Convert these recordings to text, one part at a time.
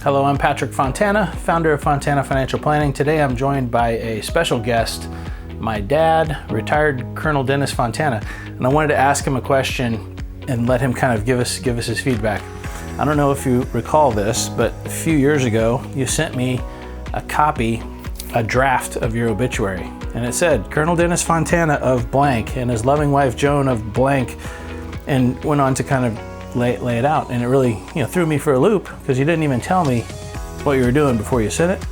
Hello, I'm Patrick Fontana, founder of Fontana Financial Planning. Today I'm joined by a special guest, my dad, retired Colonel Dennis Fontana, and I wanted to ask him a question and let him kind of give us his feedback. I don't know if you recall this, but a few years ago you sent me a draft of your obituary, and it said Colonel Dennis Fontana of blank and his loving wife Joan of blank, and went on to kind of lay it out, and it really threw me for a loop because you didn't even tell me what you were doing before you sent it.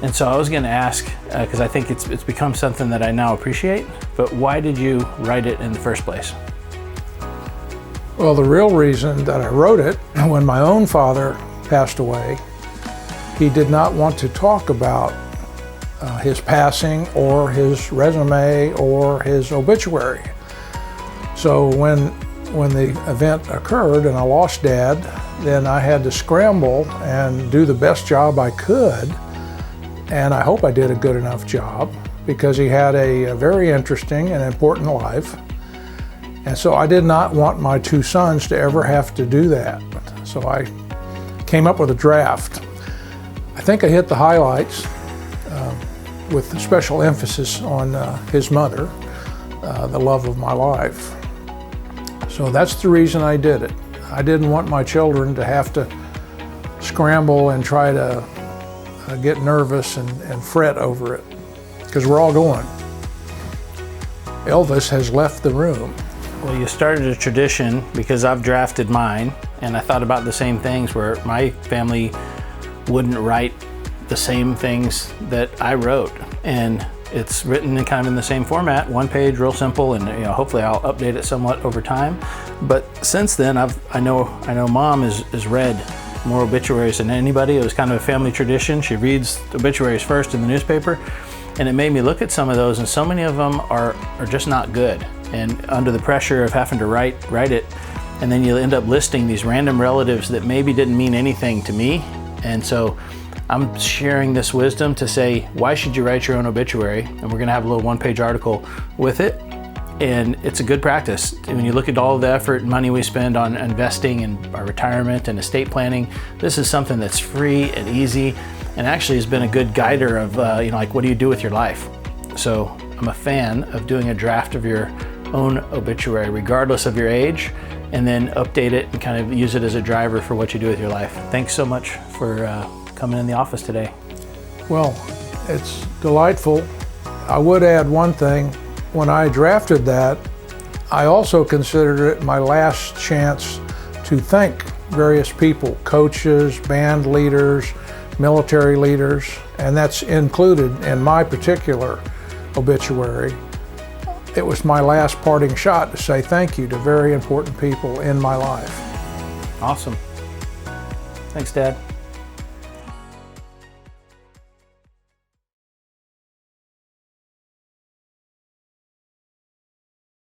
And so I was going to ask, because I think it's become something that I now appreciate, but why did you write it in the first place? Well, the real reason that I wrote it, when my own father passed away, he did not want to talk about his passing or his resume or his obituary. So when the event occurred and I lost Dad, then I had to scramble and do the best job I could. And I hope I did a good enough job because he had a very interesting and important life. And so I did not want my two sons to ever have to do that. So I came up with a draft. I think I hit the highlights with special emphasis on his mother, the love of my life. So that's the reason I did it. I didn't want my children to have to scramble and try to get nervous and fret over it, because we're all going. Elvis has left the room. Well, you started a tradition because I've drafted mine, and I thought about the same things where my family wouldn't write the same things that I wrote, and it's written kind of in the same format, one page, real simple, and hopefully I'll update it somewhat over time. But since then, I know Mom has read more obituaries than anybody. It was kind of a family tradition. She reads obituaries first in the newspaper, and it made me look at some of those, and so many of them are just not good. And under the pressure of having to write it, and then you end up listing these random relatives that maybe didn't mean anything to me. And so I'm sharing this wisdom to say, why should you write your own obituary? And we're gonna have a little one-page article with it. And it's a good practice. When you look at all the effort and money we spend on investing in our retirement and estate planning, this is something that's free and easy, and actually has been a good guider of, like, what do you do with your life? So I'm a fan of doing a draft of your own obituary, regardless of your age, and then update it and kind of use it as a driver for what you do with your life. Thanks so much for coming in the office today. Well, it's delightful. I would add one thing. When I drafted that, I also considered it my last chance to thank various people, coaches, band leaders, military leaders, and that's included in my particular obituary. It was my last parting shot to say thank you to very important people in my life. Awesome. Thanks, Dad.